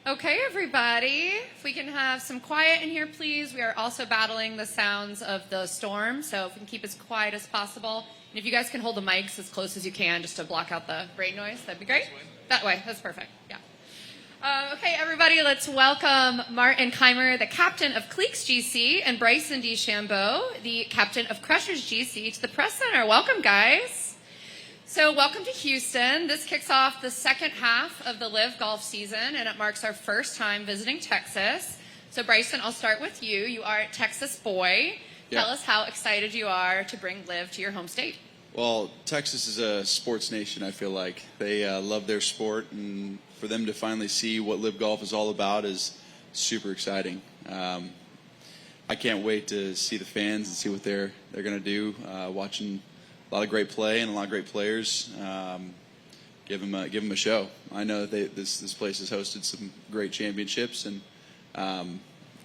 Okay, everybody, if we can have some quiet in here, please. We are also battling the sounds of the storm, so if we can keep as quiet as possible. And if you guys can hold the mics as close as you can just to block out the rain noise, that'd be great. That way, that's perfect, yeah. Okay, everybody, let's welcome Martin Kaymer, the captain of Cleeks GC, and Bryson DeChambeau, the captain of Crushers GC, to the press center. Welcome, guys. So welcome to Houston. This kicks off the second half of the LIV Golf season, and it marks our first time visiting Texas. So Bryson, I'll start with you. You are a Texas boy. Yeah. Tell us how excited you are to bring LIV to your home state. Well, Texas is a sports nation, I feel like. They love their sport, and for them to finally see what LIV Golf is all about is super exciting. I can't wait to see the fans and see what they're going to do, watching a lot of great play and a lot of great players. Give them a show. I know that this place has hosted some great championships, and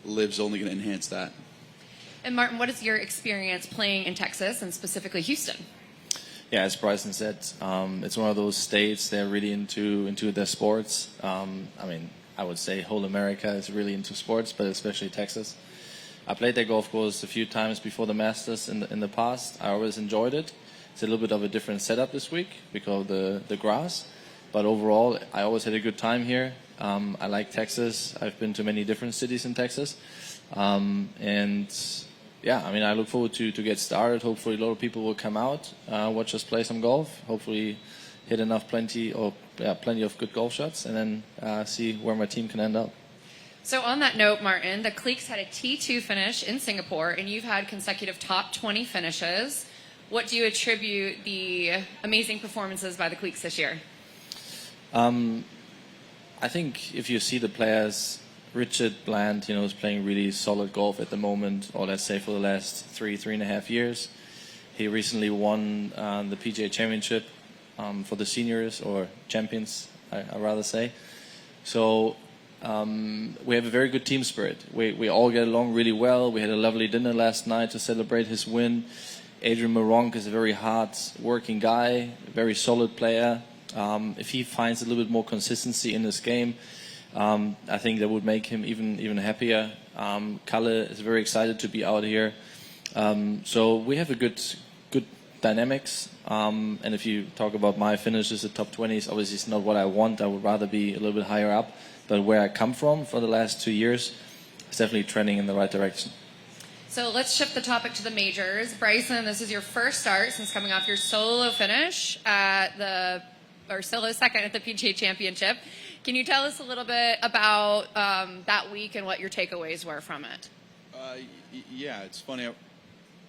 LIV's only going to enhance that. And Martin, what is your experience playing in Texas and specifically Houston? Yeah, as Bryson said, it's one of those states they're really into their sports. I mean, I would say whole America is really into sports, but especially Texas. I played their golf course a few times before the Masters in the past. I always enjoyed it. It's a little bit of a different setup this week because of the grass. But overall, I always had a good time here. I like Texas. I've been to many different cities in Texas. And yeah, I mean, I look forward to get started. Hopefully a lot of people will come out, watch us play some golf. Hopefully hit plenty of good golf shots, and then see where my team can end up. So on that note, Martin, the Cleeks had a T2 finish in Singapore, and you've had consecutive top 20 finishes. What do you attribute the amazing performances by the Cleeks this year? I think if you see the players, Richard Bland, is playing really solid golf at the moment, or let's say for the last 3.5 years. He recently won the PGA Championship for the seniors, or champions, I rather say. So we have a very good team spirit. We all get along really well. We had a lovely dinner last night to celebrate his win. Adrian Moronk is a very hard-working guy, a very solid player. If he finds a little bit more consistency in his game, I think that would make him even happier. Kalle is very excited to be out here. So we have a good dynamics. And if you talk about my finishes, the top 20s, obviously it's not what I want. I would rather be a little bit higher up. But where I come from for the last 2 years, it's definitely trending in the right direction. So let's shift the topic to the majors. Bryson, this is your first start since coming off your solo finish solo second at the PGA Championship. Can you tell us a little bit about that week and what your takeaways were from it? Yeah, it's funny.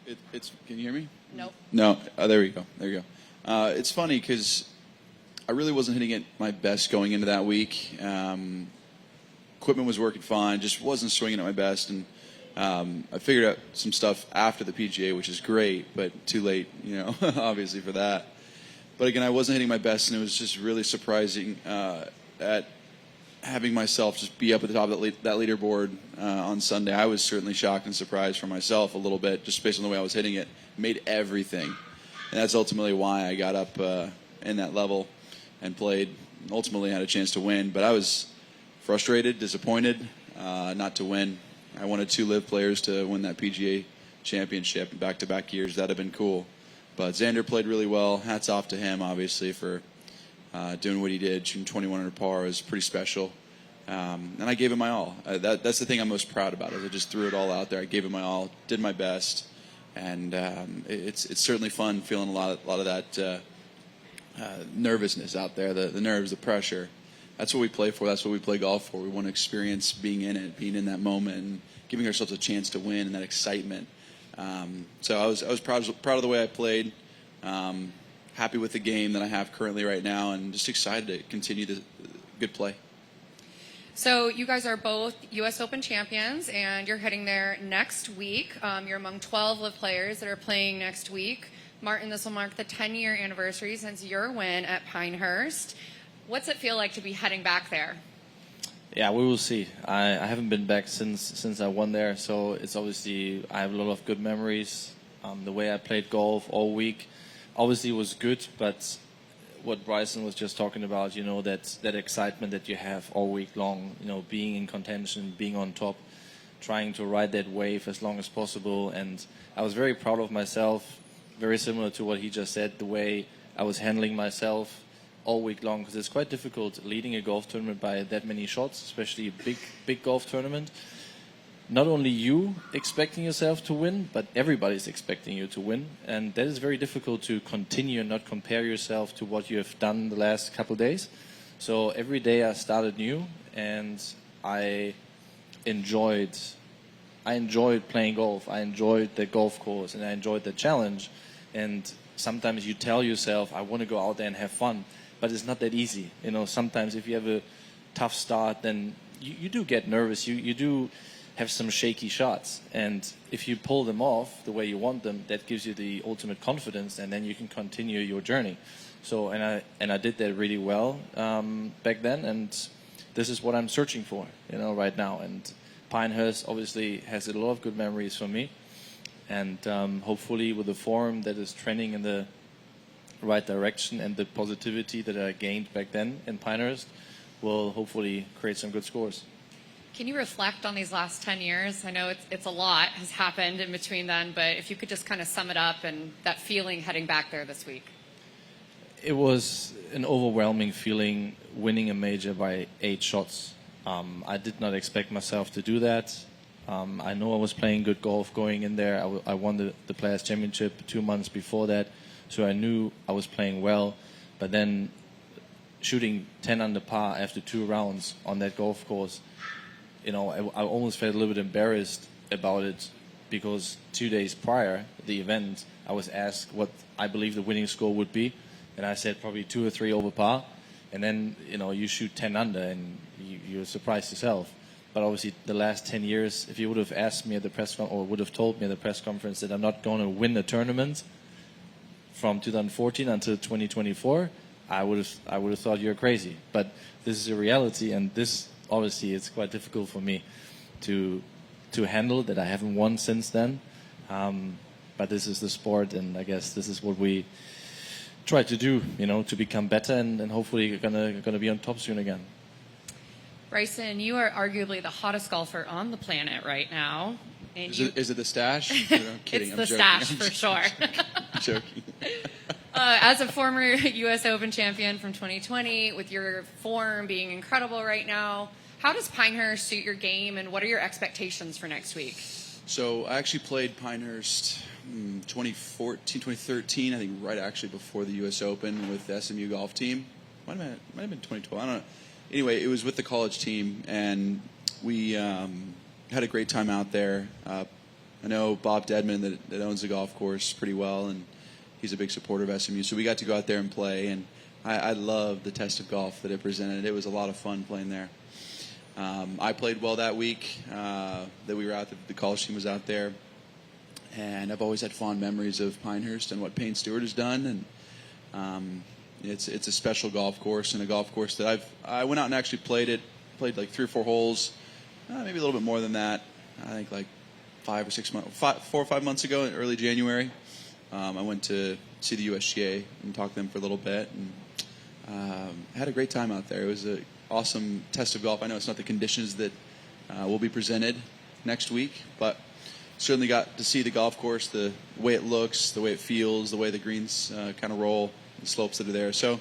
Can you hear me? Nope. No. There you go. It's funny because I really wasn't hitting it my best going into that week. Equipment was working fine, just wasn't swinging at my best, and I figured out some stuff after the PGA, which is great, but too late, obviously for that. But again, I wasn't hitting my best, and it was just really surprising at having myself just be up at the top of that leaderboard on Sunday. I was certainly shocked and surprised for myself a little bit, just based on the way I was hitting it. Made everything, and that's ultimately why I got up in that level and played. Ultimately, had a chance to win, but I was frustrated, disappointed not to win. I wanted 2 LIV players to win that PGA Championship in back-to-back years. That'd have been cool. But Xander played really well. Hats off to him, obviously, for doing what he did. Shooting 21 under par is pretty special. And I gave it my all. That's the thing I'm most proud about. Is I just threw it all out there. I gave it my all, did my best, and it's certainly fun feeling a lot of that nervousness out there, the nerves, the pressure. That's what we play for. That's what we play golf for. We want to experience being in it, being in that moment, and giving ourselves a chance to win, and that excitement. So I was proud of the way I played. Happy with the game that I have currently right now, and just excited to continue the good play. So you guys are both U.S. Open champions, and you're heading there next week. You're among 12 LIV players that are playing next week. Martin, this will mark the 10-year anniversary since your win at Pinehurst. What's it feel like to be heading back there? Yeah, we will see. I haven't been back since I won there, so it's obviously I have a lot of good memories. The way I played golf all week, obviously it was good, but what Bryson was just talking about, you know, that excitement that you have all week long, you know, being in contention, being on top, trying to ride that wave as long as possible. And I was very proud of myself, very similar to what he just said, the way I was handling myself all week long, because it's quite difficult leading a golf tournament by that many shots, especially a big golf tournament. Not only you expecting yourself to win, but everybody's expecting you to win. And that is very difficult to continue and not compare yourself to what you have done the last couple of days. So every day I started new, and I enjoyed playing golf. I enjoyed the golf course, and I enjoyed the challenge. And sometimes you tell yourself, I want to go out there and have fun. But it's not that easy. You know, sometimes if you have a tough start, then you do get nervous. You do have some shaky shots. And if you pull them off the way you want them, that gives you the ultimate confidence, and then you can continue your journey. So, and I did that really well back then, and this is what I'm searching for, you know, right now. And Pinehurst obviously has a lot of good memories for me. And hopefully with the form that is trending in the right direction and the positivity that I gained back then in Pinehurst will hopefully create some good scores. Can you reflect on these last 10 years? I know it's a lot has happened in between then, but if you could just kind of sum it up and that feeling heading back there this week. It was an overwhelming feeling winning a major by 8 shots. I did not expect myself to do that. I know I was playing good golf going in there. I won the Players Championship 2 months before that. So I knew I was playing well, but then shooting 10 under par after 2 rounds on that golf course, you know, I almost felt a little bit embarrassed about it, because 2 days prior the event, I was asked what I believe the winning score would be, and I said probably 2 or 3 over par, and then, you know, you shoot 10 under and you're surprised yourself. But obviously the last 10 years, if you would have asked me at the press conference, or would have told me at the press conference that I'm not going to win a tournament from 2014 until 2024, I would have thought you're crazy. But this is a reality, and this obviously it's quite difficult for me to handle that I haven't won since then. But this is the sport, and I guess this is what we try to do, you know, to become better, and hopefully gonna be on top soon again. Bryson, you are arguably the hottest golfer on the planet right now. And Is it the stash? No, I'm kidding. It's the stash for sure. I'm joking. As a former U.S. Open champion from 2020, with your form being incredible right now, how does Pinehurst suit your game, and what are your expectations for next week? So I actually played Pinehurst 2013, I think right actually before the U.S. Open with the SMU golf team. Might have been 2012. I don't know. Anyway, it was with the college team, and we had a great time out there. I know Bob Dedman that owns the golf course pretty well, and he's a big supporter of SMU. So we got to go out there and play, and I loved the test of golf that it presented. It was a lot of fun playing there. I played well that week that we were out, the college team was out there, and I've always had fond memories of Pinehurst and what Payne Stewart has done, and it's a special golf course, and a golf course that I went out and actually played like 3 or 4 holes, maybe a little bit more than that. I think like 4 or 5 months ago, in early January. I went to see the USGA and talk to them for a little bit, and had a great time out there. It was an awesome test of golf. I know it's not the conditions that will be presented next week, but certainly got to see the golf course, the way it looks, the way it feels, the way the greens kind of roll, the slopes that are there. So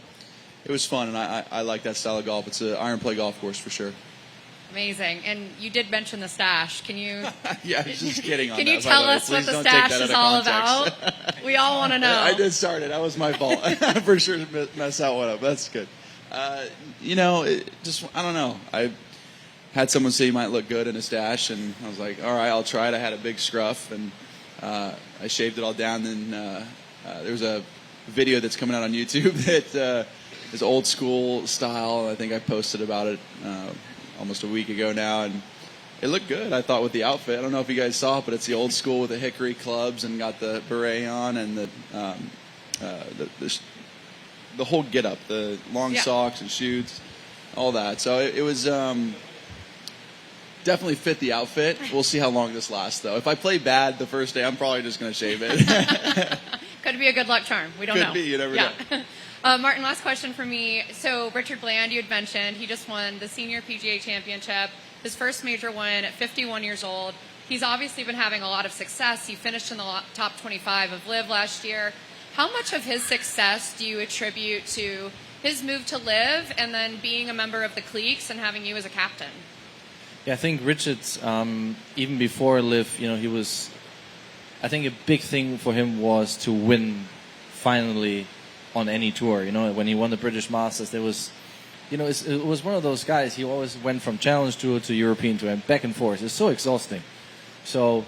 it was fun, and I like that style of golf. It's an iron play golf course for sure. Amazing. And you did mention the stash. Can you? Yeah, just kidding on Can that. you tell us what the stash is all about? We all want to know. I did start it. That was my fault. I for sure messed that one up. That's good. You know, I don't know. I had someone say you might look good in a stash, and I was like, all right, I'll try it. I had a big scruff, and I shaved it all down. Then there's a video that's coming out on YouTube that is old school style. I think I posted about it almost a week ago now, and it looked good, I thought, with the outfit. I don't know if you guys saw it, but it's the old school with the hickory clubs and got the beret on and the whole get-up, the long socks and shoes, all that. So it was definitely fit the outfit. We'll see how long this lasts, though. If I play bad the first day, I'm probably just going to shave it. Could be a good luck charm. We don't know. Could be. You never know. Martin, last question for me. So Richard Bland, you had mentioned, he just won the Senior PGA Championship, his first major win at 51 years old. He's obviously been having a lot of success. He finished in the top 25 of LIV last year. How much of his success do you attribute to his move to LIV and then being a member of the Cleeks and having you as a captain? Yeah, I think Richard's, even before LIV, he was, I think a big thing for him was to win finally on any tour. When he won the British Masters, there was, it was one of those guys, he always went from Challenge Tour to European Tour and back and forth. It's so exhausting. So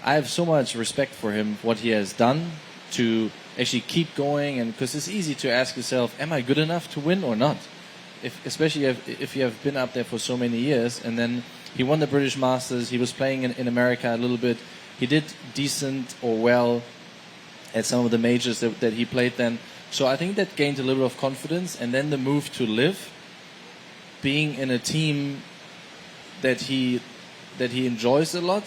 I have so much respect for him, what he has done to actually keep going, and because it's easy to ask yourself, am I good enough to win or not? Especially if you have been up there for so many years. And then he won the British Masters. He was playing in America a little bit. He did decent or well at some of the majors that he played then. So I think that gained a little of confidence. And then the move to LIV, being in a team that he enjoys a lot.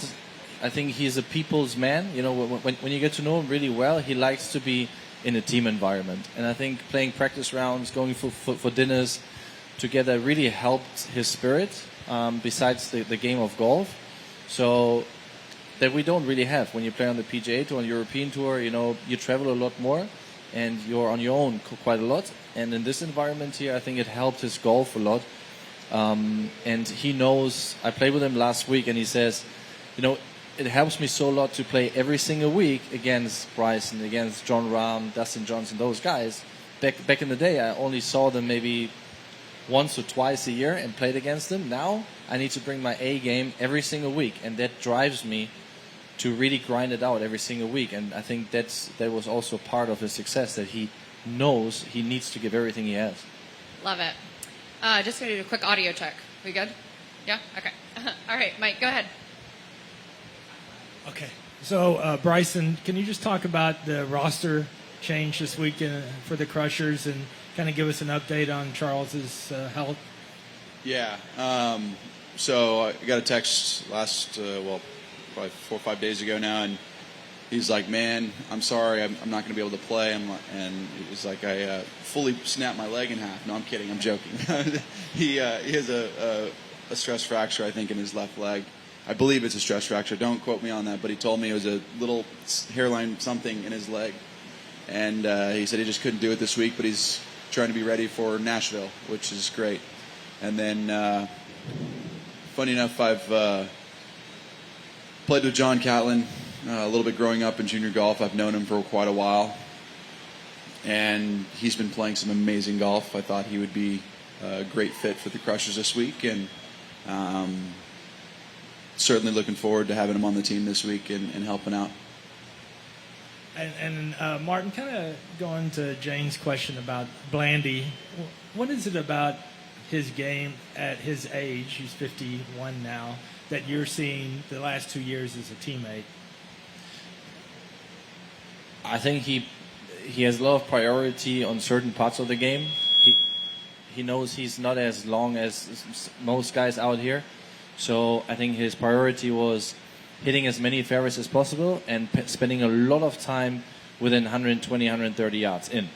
I think he's a people's man. When you get to know him really well, he likes to be in a team environment. And I think playing practice rounds, going for dinners together really helped his spirit, besides the game of golf. So that we don't really have. When you play on the PGA Tour, on the European Tour, you travel a lot more and you're on your own quite a lot. And in this environment here, I think it helped his golf a lot. And he knows, I played with him last week and he says, it helps me so a lot to play every single week against Bryson, against John Rahm, Dustin Johnson, those guys. Back in the day, I only saw them maybe once or twice a year and played against them. Now I need to bring my A game every single week, and that drives me to really grind it out every single week. And I think that was also part of his success, that he knows he needs to give everything he has. Love it. Just going to do a quick audio check. We good? Yeah? Okay. All right, Mike, go ahead. Okay. So, Bryson, can you just talk about the roster change this week for the Crushers and kind of give us an update on Charles's health? Yeah. So I got a text probably 4 or 5 days ago now, and he's like, "Man, I'm sorry, I'm not going to be able to play." And it was like I fully snapped my leg in half. No, I'm kidding. I'm joking. He has a stress fracture, I think, in his left leg. I believe it's a stress fracture. Don't quote me on that, but he told me it was a little hairline something in his leg. And he said he just couldn't do it this week, but he's trying to be ready for Nashville, which is great. And then, funny enough, I've played with John Catlin a little bit growing up in junior golf. I've known him for quite a while. And he's been playing some amazing golf. I thought he would be a great fit for the Crushers this week. And certainly looking forward to having him on the team this week and helping out. And Martin, kind of going to Jane's question about Blandy, what is it about his game at his age, he's 51 now, that you're seeing the last 2 years as a teammate? I think he has a lot of priority on certain parts of the game. He knows he's not as long as most guys out here. So I think his priority was hitting as many fairways as possible and spending a lot of time within 120, 130 yards in.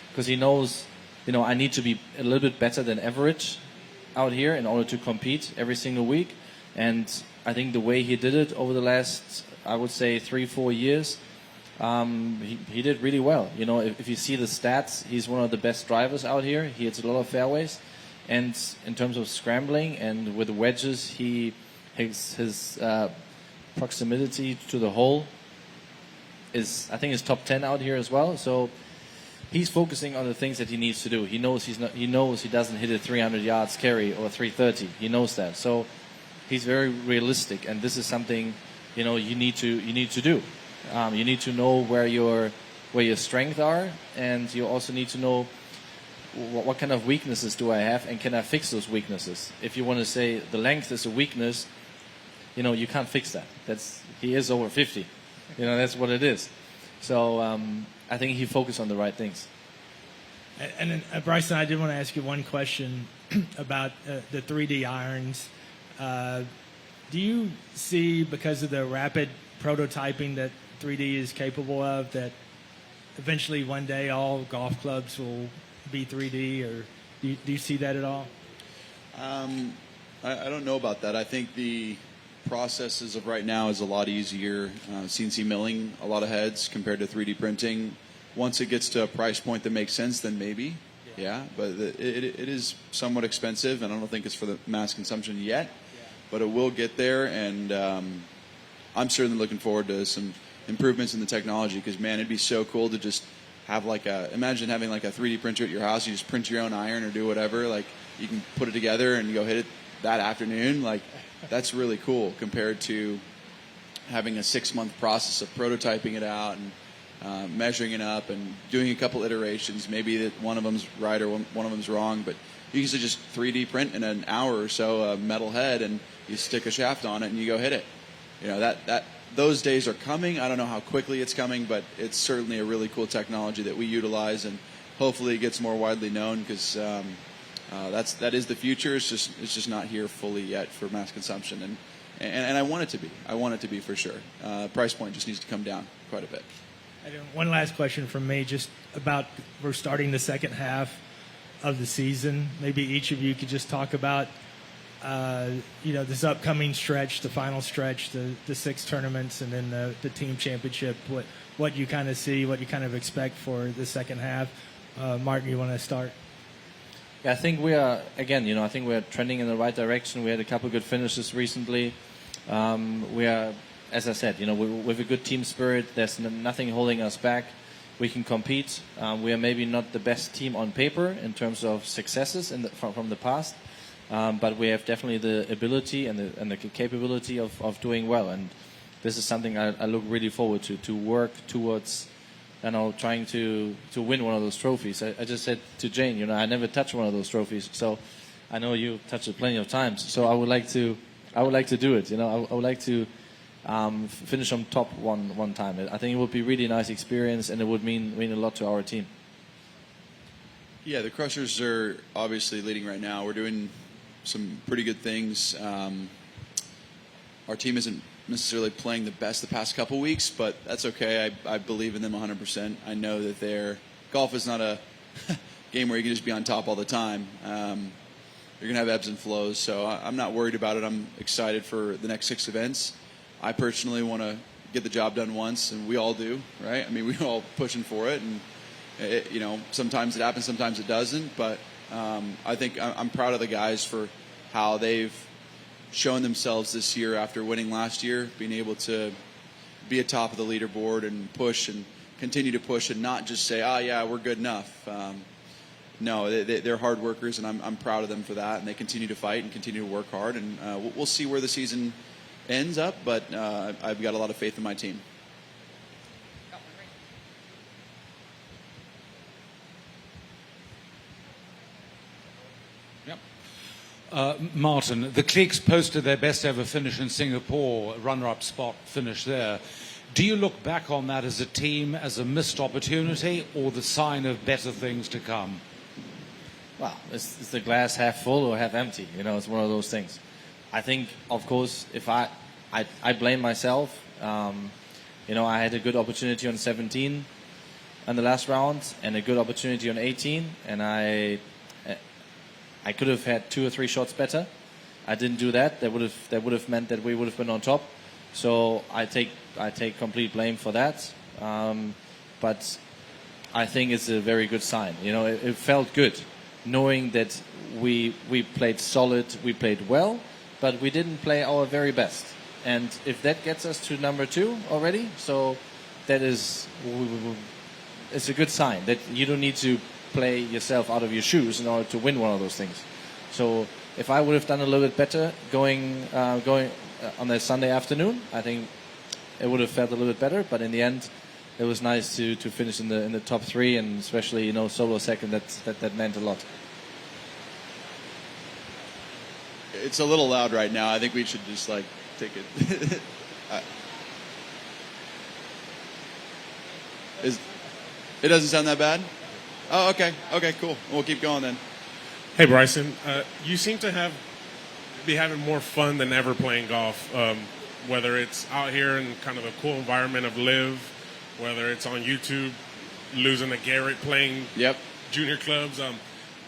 Because he knows, I need to be a little bit better than average out here in order to compete every single week. And I think the way he did it over the last, I would say, 3-4 years, he did really well. If you see the stats, he's one of the best drivers out here. He hits a lot of fairways. And in terms of scrambling and with wedges, his proximity to the hole is, I think, is top 10 out here as well. So he's focusing on the things that he needs to do. He knows he doesn't hit a 300 yards carry or 330. He knows that. So he's very realistic, and this is something you need to do. You need to know where your strengths are, and you also need to know what kind of weaknesses do I have, and can I fix those weaknesses? If you want to say the length is a weakness, you can't fix that. He is over 50. That's what it is. So I think he focused on the right things. And Bryson, I did want to ask you one question about the 3D irons. Do you see, because of the rapid prototyping that 3D is capable of, that eventually one day all golf clubs will be 3D, or do you see that at all? I don't know about that. I think the process as of right now is a lot easier. CNC milling a lot of heads compared to 3D printing. Once it gets to a price point that makes sense, then maybe, yeah. But it is somewhat expensive, and I don't think it's for the mass consumption yet. But it will get there, and I'm certainly looking forward to some improvements in the technology, because, man, it'd be so cool to just have imagine having like a 3D printer at your house. You just print your own iron or do whatever. Like, you can put it together and go hit it that afternoon. Like, that's really cool compared to having a 6-month process of prototyping it out and measuring it up and doing a couple iterations. Maybe that one of them's right or one of them's wrong, but you can just 3D print in an hour or so a metal head, and you stick a shaft on it and you go hit it. You know, those days are coming. I don't know how quickly it's coming, but it's certainly a really cool technology that we utilize, and hopefully it gets more widely known, because that is the future. It's just not here fully yet for mass consumption, and I want it to be. I want it to be for sure. Price point just needs to come down quite a bit. And one last question from me, just about, we're starting the second half of the season. Maybe each of you could just talk about this upcoming stretch, the final stretch, the 6 tournaments, and then the team championship. What you kind of see, what you kind of expect for the second half. Martin, you want to start? Yeah, I think we are, again, I think we're trending in the right direction. We had a couple good finishes recently. We are, as I said, with a good team spirit, there's nothing holding us back. We can compete. We are maybe not the best team on paper in terms of successes from the past, but we have definitely the ability and the capability of doing well. And this is something I look really forward to work towards, trying to win one of those trophies. I just said to Jane, I never touched one of those trophies, so I know you touched it plenty of times. So I would like to do it. I would like to finish on top one time. I think it would be a really nice experience, and it would mean a lot to our team. Yeah, the Crushers are obviously leading right now. We're doing some pretty good things. Our team isn't necessarily playing the best the past couple weeks, but that's okay. I believe in them 100%. I know that golf is not a game where you can just be on top all the time. You're going to have ebbs and flows, so I'm not worried about it. I'm excited for the next 6 events. I personally want to get the job done once, and we all do, right? I mean, we're all pushing for it, and sometimes it happens, sometimes it doesn't, but I think I'm proud of the guys for how they've shown themselves this year after winning last year, being able to be atop of the leaderboard and push and continue to push, and not just say, yeah, we're good enough. No, they're hard workers, and I'm proud of them for that, and they continue to fight and continue to work hard, and we'll see where the season ends up, but I've got a lot of faith in my team. Martin, the Cleeks posted their best ever finish in Singapore, runner-up spot finish there. Do you look back on that as a team, as a missed opportunity, or the sign of better things to come? Well, is the glass half full or half empty? It's one of those things. I think, of course, if I blame myself. I had a good opportunity on 17 in the last round, and a good opportunity on 18, and I could have had 2 or 3 shots better. I didn't do that. That would have meant that we would have been on top. So I take complete blame for that. But I think it's a very good sign. It felt good knowing that we played solid, we played well, but we didn't play our very best. And if that gets us to number 2 already, so that is, it's a good sign that you don't need to play yourself out of your shoes in order to win one of those things. So if I would have done a little bit better going on that Sunday afternoon, I think it would have felt a little bit better. But in the end, it was nice to finish in the top 3, and especially solo second. That meant a lot. It's a little loud right now. I think we should just take it. It doesn't sound that bad? Oh, okay. Okay, cool. We'll keep going then. Hey, Bryson. You seem to be having more fun than ever playing golf, whether it's out here in kind of a cool environment of LIV, whether it's on YouTube. losing to Garrett playing Yep. junior clubs.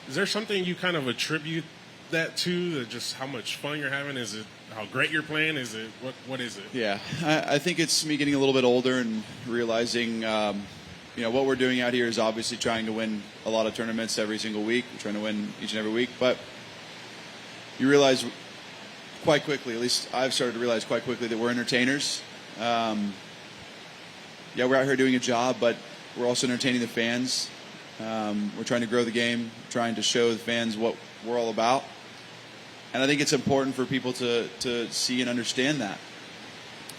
Is there something you kind of attribute that to? That just how much fun you're having? Is it how great you're playing? Is it what is it? Yeah, I think it's me getting a little bit older and realizing, what we're doing out here is obviously trying to win a lot of tournaments every single week. We're trying to win each and every week, but you realize quite quickly, at least I've started to realize quite quickly, that we're entertainers. We're out here doing a job, but we're also entertaining the fans. We're trying to grow the game, trying to show the fans what we're all about. And I think it's important for people to see and understand that.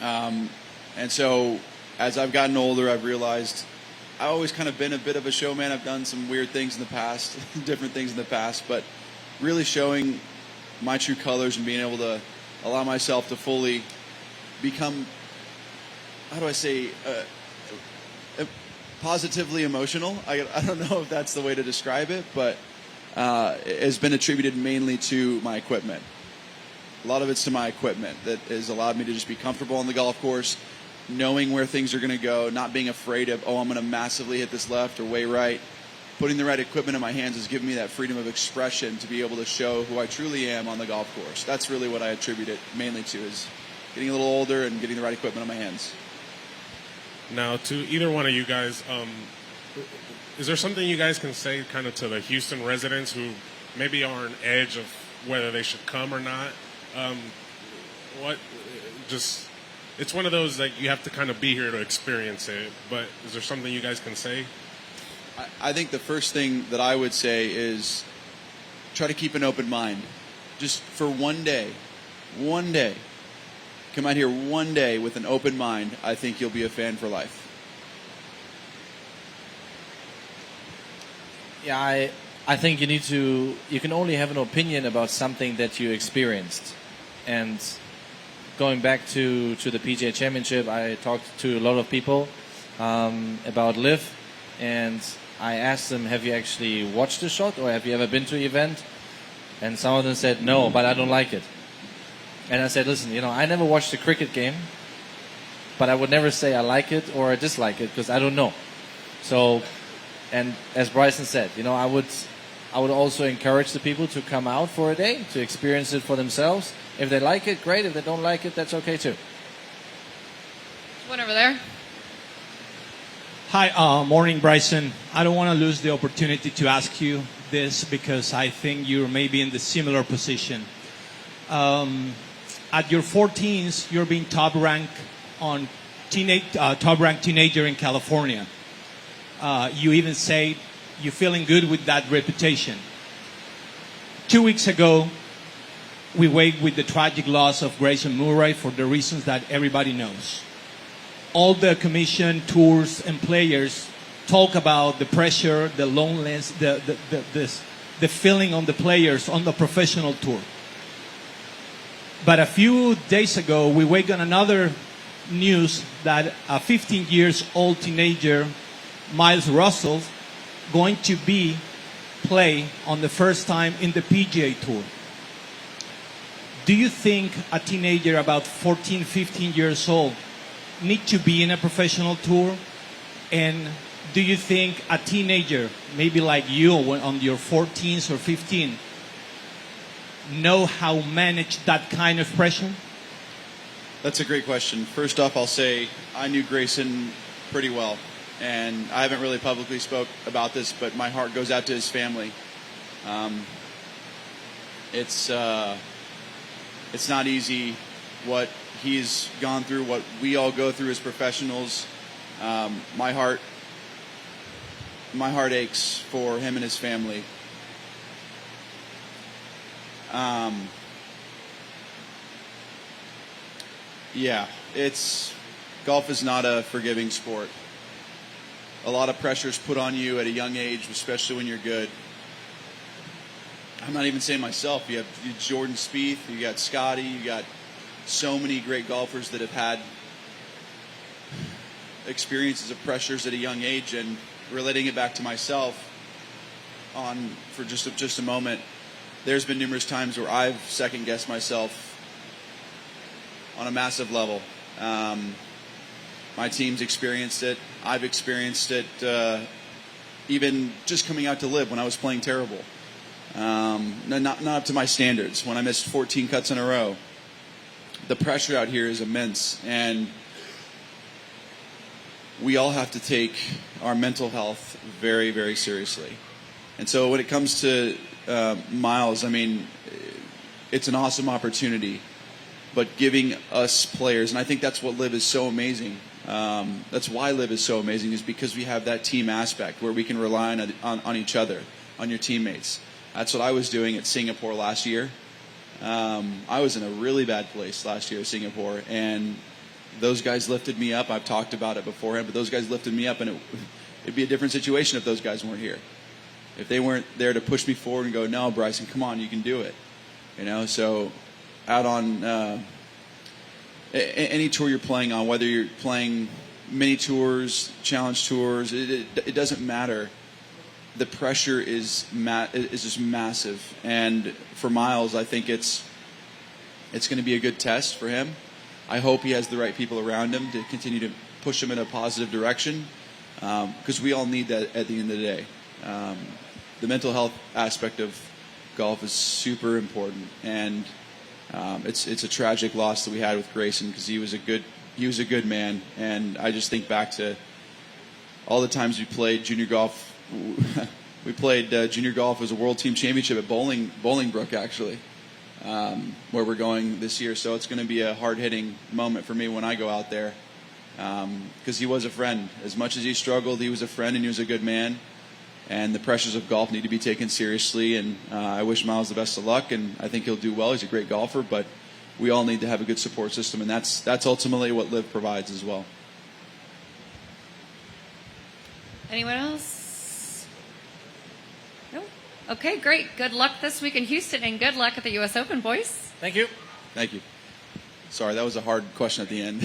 And so as I've gotten older, I've realized I've always kind of been a bit of a showman. I've done some weird things in the past, different things in the past, but really showing my true colors and being able to allow myself to fully become, positively emotional. I don't know if that's the way to describe it, but it has been attributed mainly to my equipment. A lot of it's to my equipment that has allowed me to just be comfortable on the golf course, knowing where things are going to go, not being afraid of, I'm going to massively hit this left or way right. Putting the right equipment in my hands has given me that freedom of expression to be able to show who I truly am on the golf course. That's really what I attribute it mainly to, is getting a little older and getting the right equipment in my hands. Now, to either one of you guys, is there something you guys can say kind of to the Houston residents who maybe are on edge of whether they should come or not? It's one of those that you have to kind of be here to experience it, but is there something you guys can say? I think the first thing that I would say is try to keep an open mind. Just for one day, come out here one day with an open mind. I think you'll be a fan for life. Yeah, I think you can only have an opinion about something that you experienced. And going back to the PGA Championship, I talked to a lot of people about LIV, and I asked them, have you actually watched the shot or have you ever been to an event? And some of them said, no, but I don't like it. And I said, listen, I never watched a cricket game, but I would never say I like it or I dislike it because I don't know. So, and as Bryson said, I would also encourage the people to come out for a day to experience it for themselves. If they like it, great. If they don't like it, that's okay too. One over there. Hi, morning, Bryson. I don't want to lose the opportunity to ask you this because I think you're maybe in the similar position. At your 14s, you're being top-ranked teenager in California. You even say you're feeling good with that reputation. 2 weeks ago, we waked with the tragic loss of Grayson Murray for the reasons that everybody knows. All the commission, tours, and players talk about the pressure, the loneliness, the feeling on the players on the professional tour. But a few days ago, we wake on another news that a 15 years old teenager, Miles Russell, going to be play on the first time in the PGA Tour. Do you think a teenager about 14, 15 years old need to be in a professional tour? And do you think a teenager, maybe like you, when on your 14s or 15, know how to manage that kind of pressure? That's a great question. First off, I'll say I knew Grayson pretty well, and I haven't really publicly spoke about this, but my heart goes out to his family. It's not easy what he's gone through, what we all go through as professionals. My heart aches for him and his family. Golf is not a forgiving sport. A lot of pressure is put on you at a young age, especially when you're good. I'm not even saying myself. You have Jordan Spieth, you got Scotty, you got so many great golfers that have had experiences of pressures at a young age. And relating it back to myself, for just a moment, there's been numerous times where I've second-guessed myself on a massive level. My team's experienced it. I've experienced it even just coming out to LIV when I was playing terrible. Not up to my standards. When I missed 14 cuts in a row. The pressure out here is immense. And we all have to take our mental health very, very seriously. And so when it comes to Miles, I mean, it's an awesome opportunity. But giving us players, and I think that's what LIV is so amazing. That's why LIV is so amazing, is because we have that team aspect where we can rely on each other, on your teammates. That's what I was doing at Singapore last year. I was in a really bad place last year at Singapore, and those guys lifted me up. I've talked about it beforehand, but those guys lifted me up, and it'd be a different situation if those guys weren't here. If they weren't there to push me forward and go, no, Bryson, come on, you can do it. You know, so out on any tour you're playing on, whether you're playing mini tours, challenge tours, it doesn't matter. The pressure is just massive, and for Miles, I think it's going to be a good test for him. I hope he has the right people around him to continue to push him in a positive direction, because we all need that at the end of the day. The mental health aspect of golf is super important, and it's a tragic loss that we had with Grayson, because he was a good man, and I just think back to all the times we played junior golf. We played junior golf as a World Team Championship at Bolingbrook, actually, where we're going this year. So it's going to be a hard-hitting moment for me when I go out there, because he was a friend. As much as he struggled, he was a friend, and he was a good man. And the pressures of golf need to be taken seriously. And I wish Miles the best of luck, and I think he'll do well. He's a great golfer, but we all need to have a good support system, and that's ultimately what LIV provides as well. Anyone else? No? Okay, great. Good luck this week in Houston, and good luck at the U.S. Open, boys. Thank you. Thank you. Sorry, that was a hard question at the end.